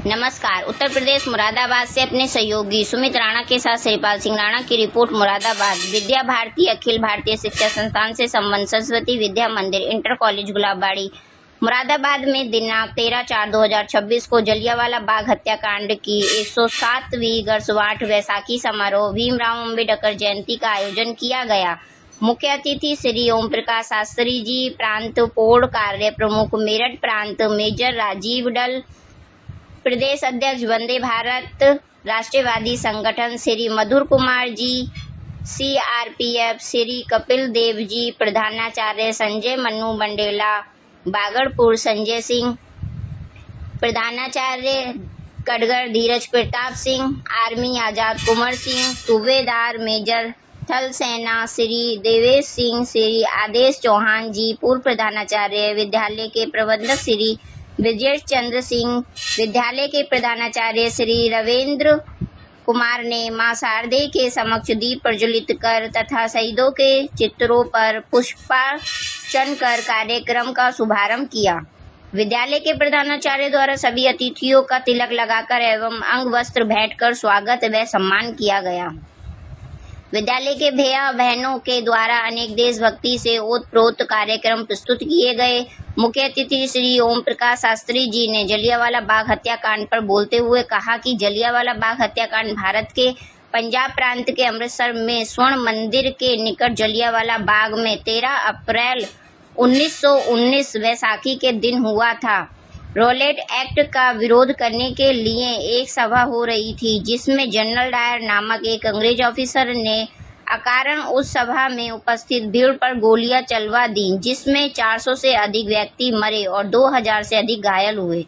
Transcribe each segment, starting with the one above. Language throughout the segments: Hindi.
नमस्कार। उत्तर प्रदेश मुरादाबाद से अपने सहयोगी सुमित राणा के साथ श्रीपाल सिंह राणा की रिपोर्ट। मुरादाबाद विद्या भारती अखिल भारतीय शिक्षा संस्थान से संबंध सरस्वती विद्या मंदिर इंटर कॉलेज गुलाबबाड़ी मुरादाबाद में दिनांक 13/4/2026 को जलियांवाला बाग हत्याकांड की 107वीं वर्षगांठ वैसाखी समारोह भीमराव अम्बेडकर जयंती का आयोजन किया गया। मुख्य अतिथि श्री ओम प्रकाश शास्त्री जी, प्रांत पोड़ कार्य प्रमुख मेरठ प्रांत मेजर राजीव डल, प्रदेश अध्यक्ष वंदे भारत राष्ट्रवादी संगठन श्री मधुर कुमार जी, CRPF श्री कपिल देव जी, प्रधानाचार्य संजय मन्नू मंडेला बागड़पुर, संजय सिंह प्रधानाचार्य कटघर, धीरज प्रताप सिंह आर्मी, आजाद कुंवर सिंह सूबेदार, मेजर थल सेना श्री देवेश सिंह, श्री आदेश चौहान जी, पूर्व प्रधानाचार्य विद्यालय के प्रबंधक श्री विजय चंद्र सिंह, विद्यालय के प्रधानाचार्य श्री रविंद्र कुमार ने मां शारदे के समक्ष दीप प्रज्वलित कर तथा शहीदों के चित्रों पर पुष्पार्चन कर कार्यक्रम का शुभारंभ किया। विद्यालय के प्रधानाचार्य द्वारा सभी अतिथियों का तिलक लगाकर एवं अंग वस्त्र भेंट कर स्वागत व सम्मान किया गया। विद्यालय के भैया बहनों के द्वारा अनेक देशभक्ति से ओतप्रोत कार्यक्रम प्रस्तुत किए गए। मुख्य अतिथि श्री ओम प्रकाश शास्त्री जी ने जलियांवाला बाग हत्याकांड पर बोलते हुए कहा कि जलियांवाला बाग हत्याकांड भारत के पंजाब प्रांत के अमृतसर में स्वर्ण मंदिर के निकट जलियांवाला बाग में 13 अप्रैल 1919 वैसाखी के दिन हुआ था। रॉलेट एक्ट का विरोध करने के लिए एक सभा हो रही थी, जिसमें जनरल डायर नामक एक अंग्रेज ऑफिसर ने अकारण उस सभा में उपस्थित भीड़ पर गोलियां चलवा दी, जिसमें 400 से अधिक व्यक्ति मरे और 2000 से अधिक घायल हुए।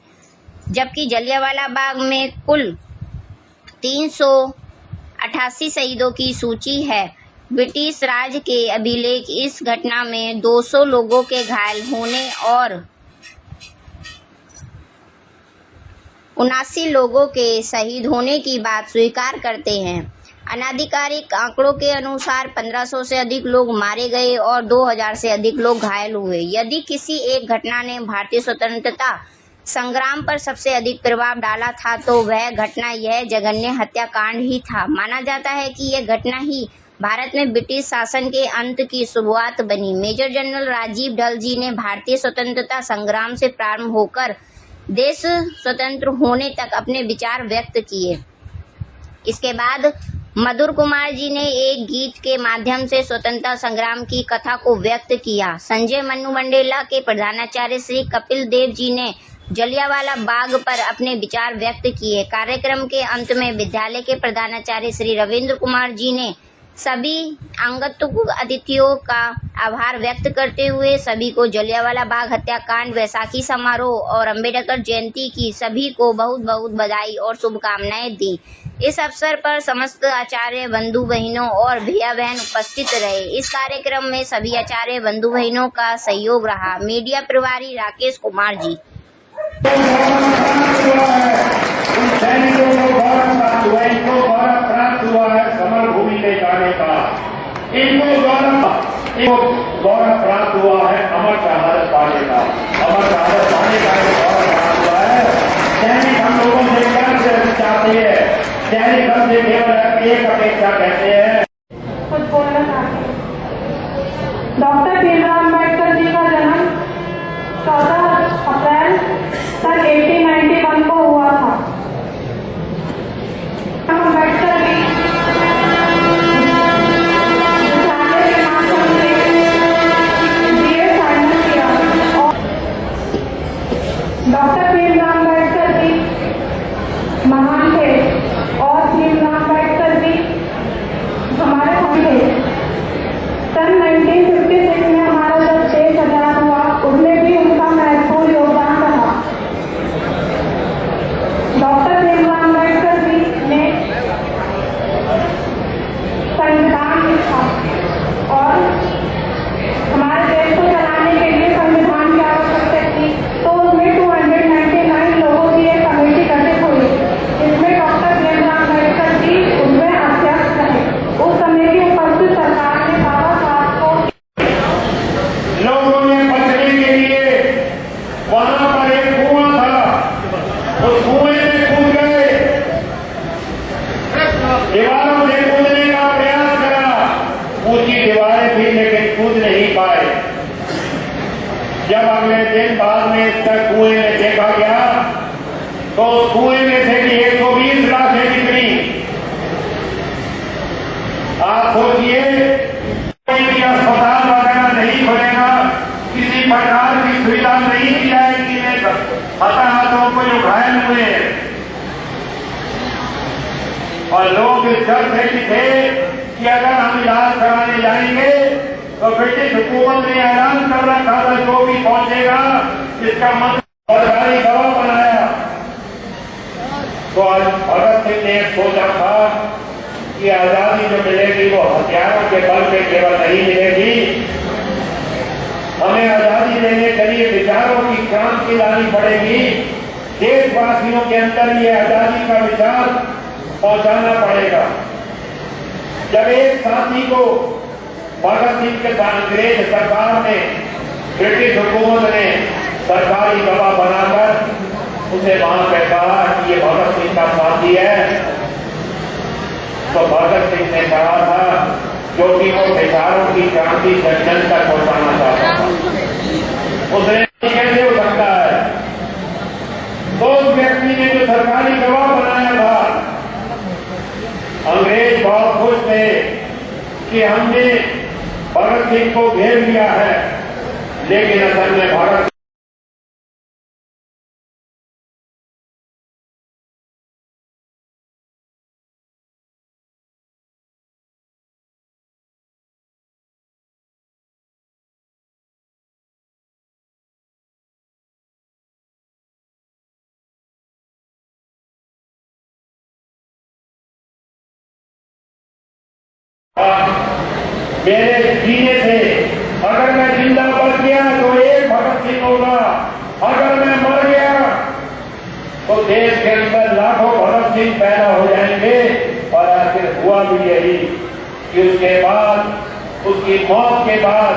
जबकि जलियांवाला बाग में कुल 388 शहीदों की सूची है। ब्रिटिश राज के अभिलेख इस घटना में 200 लोगों के घायल होने और 79 लोगों के शहीद होने की बात स्वीकार करते हैं। अनाधिकारिक आंकड़ों के अनुसार 1500 से अधिक लोग मारे गए और 2000 से अधिक लोग घायल हुए। यदि किसी एक घटना ने भारतीय स्वतंत्रता संग्राम पर सबसे अधिक प्रभाव डाला था तो वह घटना यह जघन्य हत्याकांड ही था। माना जाता है कि यह घटना ही भारत में ब्रिटिश शासन के अंत की शुरुआत बनी। मेजर जनरल राजीव डल जी ने भारतीय स्वतंत्रता संग्राम से प्रारंभ होकर देश स्वतंत्र होने तक अपने विचार व्यक्त किए। इसके बाद मधुर कुमार जी ने एक गीत के माध्यम से स्वतंत्रता संग्राम की कथा को व्यक्त किया। संजय मन्नू मंडेला के प्रधानाचार्य श्री कपिल देव जी ने जलियांवाला बाग पर अपने विचार व्यक्त किए। कार्यक्रम के अंत में विद्यालय के प्रधानाचार्य श्री रविंद्र कुमार जी ने सभी आगंतुक अतिथियों का आभार व्यक्त करते हुए सभी को जलियांवाला बाग हत्याकांड वैसाखी समारोह और अम्बेडकर जयंती की सभी को बहुत बहुत बधाई और शुभकामनाएं दी। इस अवसर पर समस्त आचार्य बंधु बहनों और भैया बहन उपस्थित रहे। इस कार्यक्रम में सभी आचार्य बंधु बहनों का सहयोग रहा। मीडिया प्रभारी राकेश कुमार जी। इनको गौरव प्राप्त हुआ है अमर शहादत पाने का। अमर शहादत पाने का गौरव प्राप्त हुआ है। सैनिक हम लोगों से क्या चाहते हैं? सैनिक हमसे केवल एक अपेक्षा कहते हैं। कुछ बोलना चाहते हैं। डॉक्टर भीमराव अम्बेडकर जी का जन्म 14 अप्रैल सन 1891 को हुआ था। अम्बेडकर डॉक्टर भीमराव अम्बेडकर जी महान थे और भीमराव अम्बेडकर जी जब अगले दिन बाद में इसका कुएं में देखा गया तो कुएं में से भी 120 लाशें निकली। आप सोचिए, कोई अस्पताल वगैरह नहीं खुलेगा, किसी प्रकार की सुविधा नहीं दी जाएगी हताहतों को जो घायल हुए, और लोग इस डर से भी थे कि अगर हम इलाज कराने जाएंगे तो ब्रिटिश हुकूमत ने ऐलान कर रखा था जो भी पहुंचेगा इसका मतलब सरकारी गवाह बनाया। तो आज भगत सिंह ने सोचा था कि आजादी जो मिलेगी वो हथियारों के बल पे केवल नहीं मिलेगी, हमें आजादी देने के लिए विचारों की क्रांति लानी पड़ेगी। देशवासियों के अंदर ये आजादी का विचार पहुंचाना पड़ेगा। जब एक साथी को भगत सिंह के साथ अंग्रेज सरकार ने, ब्रिटिश हुकूमत ने सरकारी गवाह बनाकर उसे वहां पे कहा कि ये भगत सिंह का साथी है, तो भगत सिंह ने कहा था जो कि वो विचारों की क्रांति जन तक पहुंचाना चाहता था, उसने कैसे हो सकता है? तो उस व्यक्ति ने जो सरकारी गवाह बनाया था, अंग्रेज बहुत खुश थे कि हमने भगत सिंह को घेर लिया है, लेकिन असल में भगत मेरे जीने से अगर मैं जिंदा बच गया तो एक भगत सिंह होगा, अगर मैं मर गया तो देश के अंदर लाखों भगत सिंह पैदा हो जाएंगे। और आखिर हुआ भी यही कि उसके बाद, उसकी मौत के बाद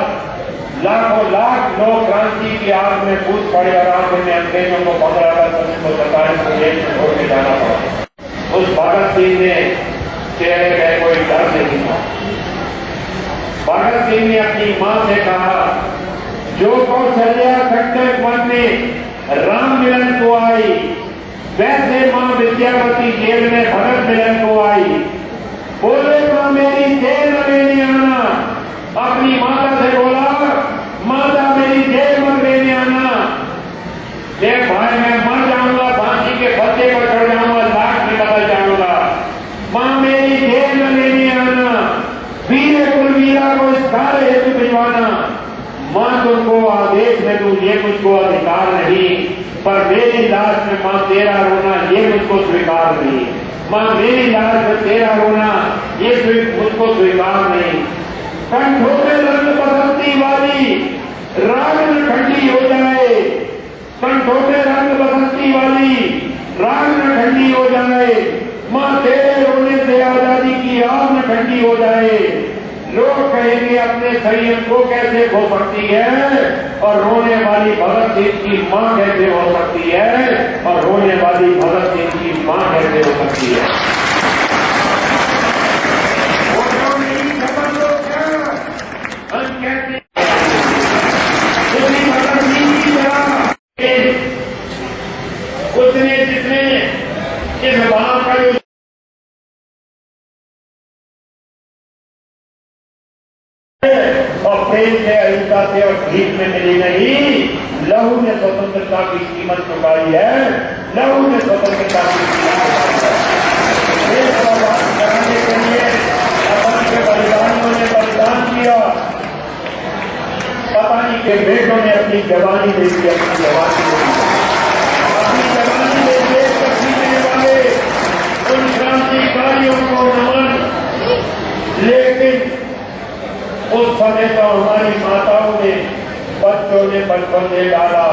लाखों लाख लोग क्रांति की आग में कूद पड़े और आखिर में अंग्रेजों को 15 अगस्त 1947 को जेल में छोड़ के जाना पड़ा। उस भगत सिंह ने चेहरे में कोई डर नहीं था। भगत सिंह ने अपनी मां से कहा, जो कौशल्या कंटक वन में राम मिलन को आई, वैसे मां विद्यावती जेल में भगत मिलन को आई। बोले मां मेरी जेल में लेने आना, अपनी माता से बोला माता मेरी जेल में लेने आना। देख भाई मैं मर जाऊंगा, फांसी के फत्ते पर चढ़ जाऊंगा, लाख में बदल जाऊंगा, मां मेरी जेल में लेने आना, वीर कुलवीरा को इस कार्य हेतु भिजवाना। मां तुमको आदेश में दूं ये मुझको अधिकार नहीं, पर मेरी लाश में मां तेरा रोना ये मुझको स्वीकार नहीं। मां मेरी लाश में तेरा रोना ये मुझको स्वीकार नहीं। कंठों में रंग बसंती वाली रागन ठंडी हो जाए, कंठों में रंग बसंती वाली रागन ठंडी हो जाए, मां तेरे रोने से आजादी की आग में ठंडी हो जाए। लोग कहेंगे अपने संयम को कैसे हो सकती है, और रोने वाली भगत सिंह की मां कैसे हो सकती है, और रोने वाली भगत सिंह की मां कैसे हो सकती है। वो जो नहीं समझ लो क्या हम कहते उसी भगत सिंह की तरह उसने जिसने इस बात का जो और प्रेम से, अहिंसा से और भीख में मिली नहीं, लहू ने स्वतंत्रता की कीमत चुकाई है, लहू ने स्वतंत्रता की कीमत चुकाई है। देश को आजाद कराने के लिए अपन के बलिदानियों ने बलिदान किया, पता नहीं के बेटों ने अपनी जवानी दे दी, अपनी जवानी दे दी, अपनी जवानी में देश को जीने वाले उन क्रांतिकारियों को नमन। लेकिन उस समय तो हमारी माताओं ने, बच्चों ने बचपन से डाला,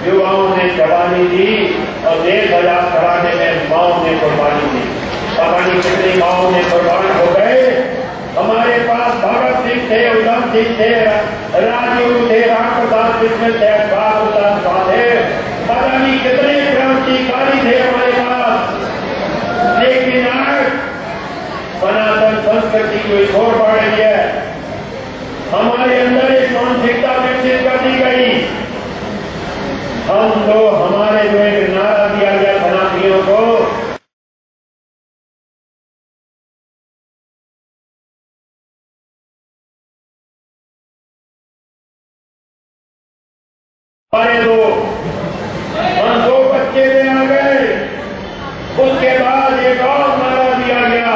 युवाओं ने जवानी दी, और देश आजाद कराने में माओं ने कुर्बानी दी। पता नहीं कितनी माओं ने कुर्बान हो गए। हमारे पास भगत सिंह थे, उधम सिंह थे, राजीव थे, राम प्रसाद बिस्मिल थे, अखबार उदास थे, पता नहीं कितने क्रांतिकारी थे हमारे पास। लेकिन आज सनातन संस्कृति को छोड़ पड़ रही है, हमारे अंदर एक मानसिकता विकसित कर दी गई हमारे दो बच्चे में आ गए। उसके बाद एक और नारा दिया गया,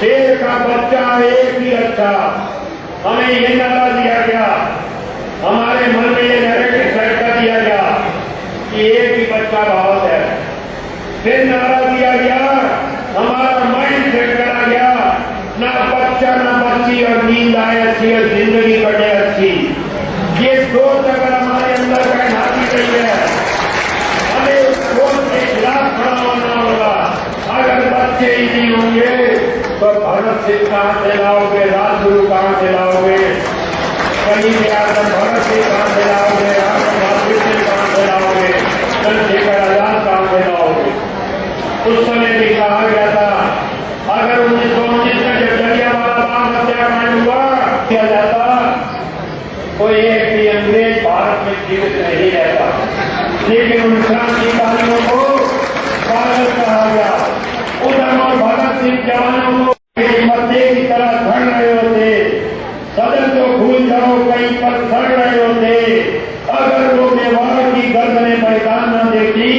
शेर का बच्चा एक ही अच्छा। हमें ये नारा दिया गया, हमारे मन में ये नैरेटिव सेट कर दिया गया कि एक ही बच्चा बहुत है। फिर नारा दिया गया, हमारा माइंड सेट करा गया, ना बच्चा ना बच्ची और नींद आए अच्छी और जिंदगी कटे अच्छी। ये सोच अगर हमारे अंदर बैठाती गई है, हमें उस सोच के खिलाफ खड़ा होना होगा। अगर बच्चे ही नहीं होंगे तो भगत सिंह कहां से लाओगे, राजगुरु कहां से लाओगे, कहीं भी आकर भगत सिंह कहां से लाओगे, राजगुरु सिंह कहां से लाओगे, चंद्रशेखर आजाद कहां से लाओगे। उस समय भी कहा गया था, अगर 1919 में जब जलियांवाला बाग हत्याकांड हुआ किया जाता, कोई एक भी अंग्रेज भारत में जीवित नहीं रहता। लेकिन उन क्रांतिकारियों को पागल कहा गया। उधम और भगत सिंह जवानों को पत्ते की तरह झड़ रहे होते, सदन को भूल जाओ कहीं पर सड़ रहे होते। अगर वो मेवाड़ की गर्दनें मैदान न देखी,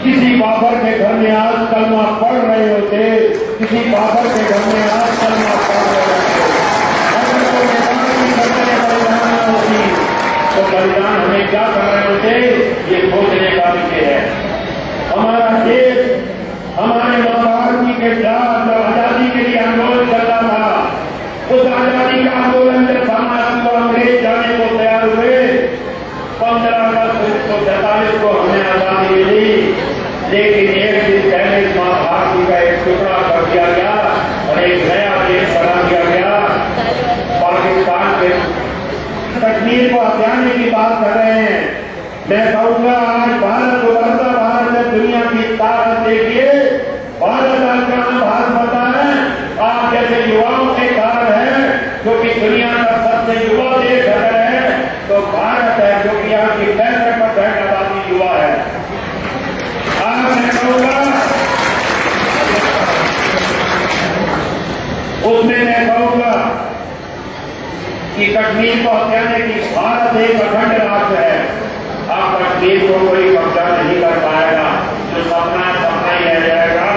किसी बाबर के घर में आज कलमा पढ़ रहे होते, किसी बाबर के घर में आज कलमा पढ़ रहे होते। अगर वो मेवाड़ की गर्दनें मैदान न होती तो बलिदान हमें क्या कर रहे होते, ये सोचने का विषय है। हमारा देश हमारे माँ बाप जी के खिलाफ जब आजादी के लिए आंदोलन चल रहा था, उस आजादी का आंदोलन जब समाज को अंग्रेज जाने को तैयार हुए, 15 अगस्त 1947 को हमें आजादी मिली। लेकिन एक दिन पहले माँ भारती का एक टुकड़ा कर दिया गया और एक नया देश बना दिया गया। पाकिस्तान के कश्मीर को हथियाने की बात कर रहे हैं। मैं कहूंगा आज भारत उभरता भारत है, दुनिया की ताकत देखिए। भारत आज कहां भारत बता है, आप जैसे युवाओं के कारण है, क्योंकि दुनिया का सबसे युवा देश अगर है तो भारत है, क्योंकि यहाँ की 65% आबादी युवा है। आज मैं कहूंगा उसमें मैं कहूंगा कि कश्मीर को हथियाने की भारत एक अखंड राष्ट्र है। अब कश्मीर को कोई कब्जा नहीं कर पाएगा, जो सपना सपना ही रह जाएगा।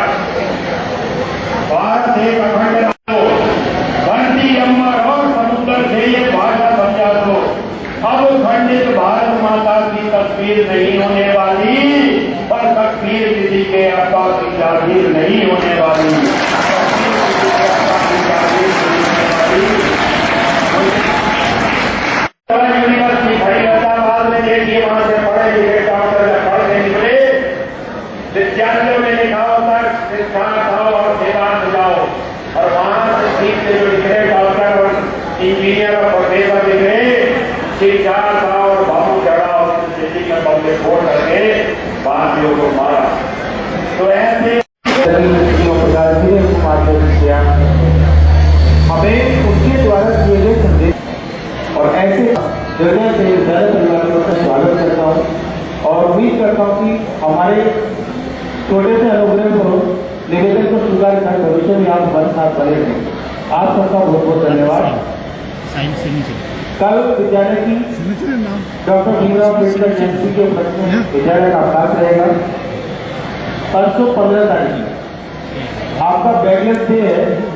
भारत एक अखंड राष्ट्र, धरती अम्बर और समुद्र से ये भाषा समझा दो। अब खंडित भारत माता की तस्वीर नहीं होने वाली, पर कश्मीर किसी के अब्बा की जागीर नहीं होने वाली। कश्मीर किसी के अब्बा की जागीर नहीं होने वाली। यूनिवर्सिटी फरीदाबाद में देखिए, वहां से पढ़े लिखे डॉक्टर पढ़ के निकले। विद्यालयों में लिखा होता है शिक्षा खाओ और सेवा जाओ, और वहां से सीख से जो निकले डॉक्टर और इंजीनियर और प्रोफेसर निकले, शिक्षा खाओ और बाबू चढ़ाओ, दिल्ली में पब्लिक वोट करके भारतीयों को मारा। तो ऐसे हमें उनके द्वारा किए गए संदेश और ऐसे जगह से ज्यादा परिवारों का स्वागत करता हूँ और उम्मीद करता हूँ कि हमारे छोटे से अनुग्रह को निवेदन को स्वीकार कर भविष्य में आप हमारे साथ बने रहें। आप सबका बहुत बहुत धन्यवाद। कल विद्यालय की डॉक्टर भीमराव अम्बेडकर जयंती के उपलक्ष्य में विद्यालय का अवकाश रहेगा। परसों 15 तारीख आपका बैकलेस डे है।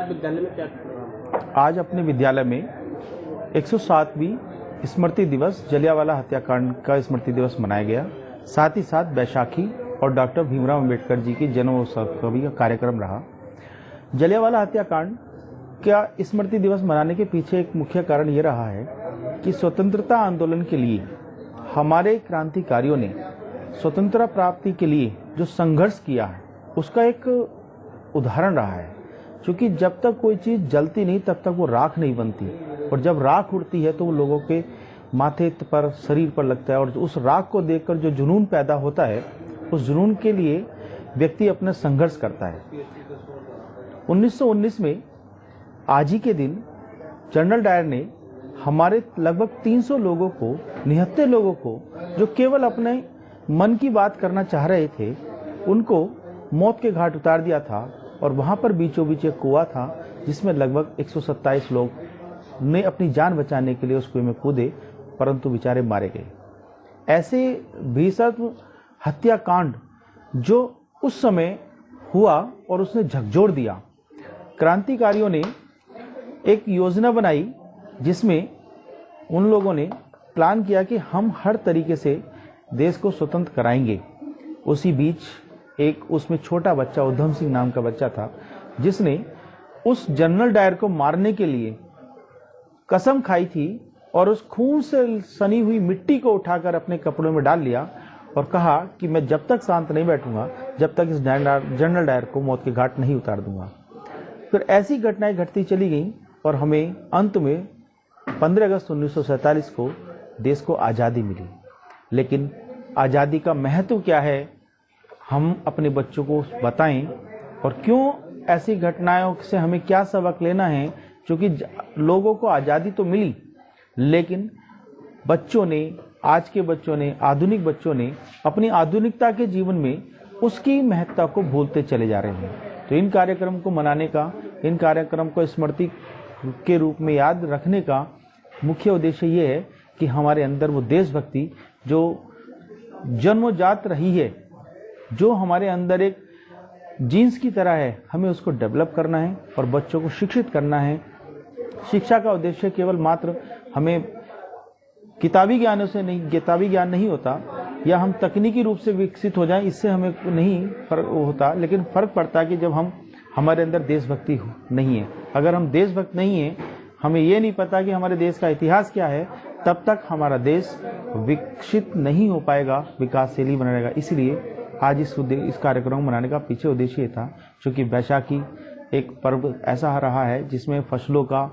विद्यालय में क्या प्रोग्राम? आज अपने विद्यालय में 107वीं स्मृति दिवस जलियांवाला हत्याकांड का स्मृति दिवस मनाया गया। साथ ही साथ बैसाखी और डॉक्टर भीमराव अम्बेडकर जी की जन्म उत्सव का कार्यक्रम रहा। जलियांवाला हत्याकांड का स्मृति दिवस मनाने के पीछे एक मुख्य कारण ये रहा है कि स्वतंत्रता आंदोलन के लिए हमारे क्रांतिकारियों ने स्वतंत्रता प्राप्ति के लिए जो संघर्ष किया है उसका एक उदाहरण रहा है। क्योंकि जब तक कोई चीज जलती नहीं तब तक वो राख नहीं बनती, और जब राख उड़ती है तो वो लोगों के माथे पर, शरीर पर लगता है, और उस राख को देखकर जो जुनून पैदा होता है, उस जुनून के लिए व्यक्ति अपना संघर्ष करता है। 1919 में आज ही के दिन जनरल डायर ने हमारे लगभग 300 लोगों को, 79 लोगों को, जो केवल अपने मन की बात करना चाह रहे थे उनको मौत के घाट उतार दिया था और वहां पर बीचों बीच एक कुआं था जिसमें लगभग 127 लोग ने अपनी जान बचाने के लिए उस कुएं में कूदे, परंतु बेचारे मारे गए। ऐसे भीषण हत्याकांड जो उस समय हुआ और उसने झकझोर दिया। क्रांतिकारियों ने एक योजना बनाई जिसमें उन लोगों ने प्लान किया कि हम हर तरीके से देश को स्वतंत्र कराएंगे। उसी बीच एक उसमें छोटा बच्चा, उधम सिंह नाम का बच्चा था, जिसने उस जनरल डायर को मारने के लिए कसम खाई थी और उस खून से सनी हुई मिट्टी को उठाकर अपने कपड़ों में डाल लिया और कहा कि मैं जब तक शांत नहीं बैठूंगा जब तक इस जनरल डायर को मौत के घाट नहीं उतार दूंगा। फिर ऐसी घटनाएं घटती चली गईं और हमें अंत में 15 अगस्त 1947 को देश को आज़ादी मिली। लेकिन आज़ादी का महत्व क्या है हम अपने बच्चों को बताएं और क्यों ऐसी घटनाओं से हमें क्या सबक लेना है, क्योंकि लोगों को आज़ादी तो मिली लेकिन बच्चों ने, आज के बच्चों ने, आधुनिक बच्चों ने अपनी आधुनिकता के जीवन में उसकी महत्ता को भूलते चले जा रहे हैं। तो इन कार्यक्रम को मनाने का, इन कार्यक्रम को स्मृति के रूप में याद रखने का मुख्य उद्देश्य ये है कि हमारे अंदर वो देशभक्ति जो जन्मजात रही है, जो हमारे अंदर एक जीन्स की तरह है, हमें उसको डेवलप करना है और बच्चों को शिक्षित करना है। शिक्षा का उद्देश्य केवल मात्र हमें किताबी ज्ञान नहीं होता या हम तकनीकी रूप से विकसित हो जाएं, इससे हमें नहीं फर्क होता, लेकिन फर्क पड़ता है कि जब हमारे अंदर देशभक्ति नहीं है। अगर हम देशभक्त नहीं है, हमें ये नहीं पता कि हमारे देश का इतिहास क्या है, तब तक हमारा देश विकसित नहीं हो पाएगा, विकासशील बना रहेगा। इसलिए आज इस कार्यक्रम को मनाने का पीछे उद्देश्य था, क्योंकि बैसाखी एक पर्व ऐसा रहा है जिसमें फसलों का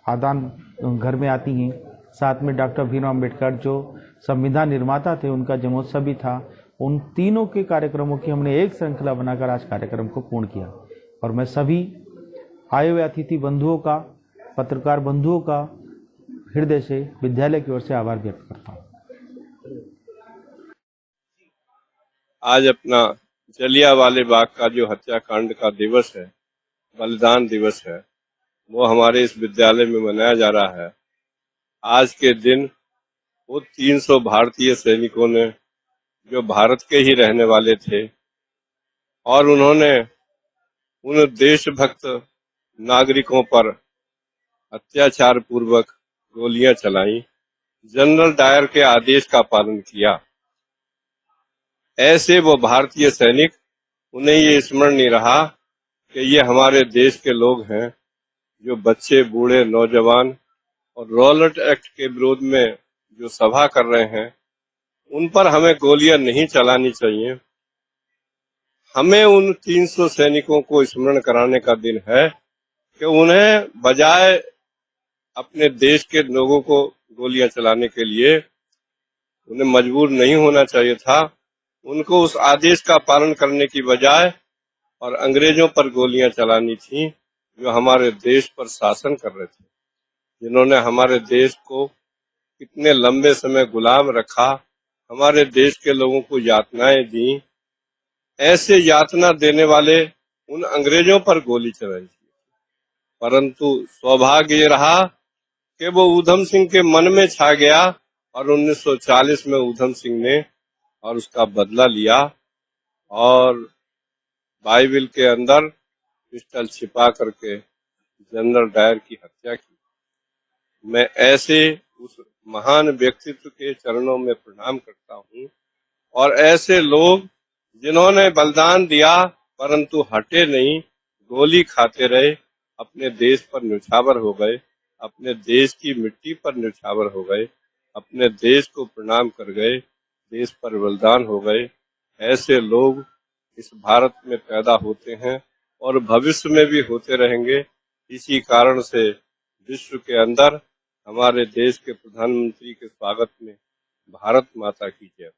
आदान घर में आती हैं। साथ में डॉक्टर भीमराव अम्बेडकर जो संविधान निर्माता थे, उनका जन्मोत्सव भी था। उन तीनों के कार्यक्रमों की हमने एक श्रृंखला बनाकर आज कार्यक्रम को पूर्ण किया और मैं सभी आए हुए अतिथि बंधुओं का, पत्रकार बंधुओं का हृदय से, विद्यालय की ओर से आभार व्यक्त करता हूँ। आज अपना जलियांवाला बाग का जो हत्याकांड का दिवस है, बलिदान दिवस है, वो हमारे इस विद्यालय में मनाया जा रहा है। आज के दिन वो 300 भारतीय सैनिकों ने, जो भारत के ही रहने वाले थे, और उन्होंने उन देशभक्त नागरिकों पर अत्याचार पूर्वक गोलियां चलाई, जनरल डायर के आदेश का पालन किया। ऐसे वो भारतीय सैनिक, उन्हें ये स्मरण नहीं रहा कि ये हमारे देश के लोग हैं, जो बच्चे, बूढ़े, नौजवान और रॉलेट एक्ट के विरोध में जो सभा कर रहे हैं, उन पर हमें गोलियां नहीं चलानी चाहिए। हमें उन 300 सैनिकों को स्मरण कराने का दिन है कि उन्हें बजाय अपने देश के लोगों को गोलियां चलाने के लिए उन्हें मजबूर नहीं होना चाहिए था। उनको उस आदेश का पालन करने की बजाय और अंग्रेजों पर गोलियां चलानी थी, जो हमारे देश पर शासन कर रहे थे, जिन्होंने हमारे देश को कितने लंबे समय गुलाम रखा, हमारे देश के लोगों को यातनाएं दी। ऐसे यातना देने वाले उन अंग्रेजों पर गोली चलाई थी, परंतु सौभाग्य ये रहा कि वो ऊधम सिंह के मन में छा गया और 1940 में ऊधम सिंह ने और उसका बदला लिया और बाइबिल के अंदर पिस्टल छिपा करके जनरल डायर की हत्या की। मैं ऐसे उस महान व्यक्तित्व के चरणों में प्रणाम करता हूँ और ऐसे लोग जिन्होंने बलिदान दिया परंतु हटे नहीं, गोली खाते रहे, अपने देश पर न्यौछावर हो गए, अपने देश की मिट्टी पर न्यौछावर हो गए, अपने देश को प्रणाम कर गए, देश पर बलिदान हो गए। ऐसे लोग इस भारत में पैदा होते हैं और भविष्य में भी होते रहेंगे। इसी कारण से विश्व के अंदर हमारे देश के प्रधानमंत्री के स्वागत में भारत माता की जय।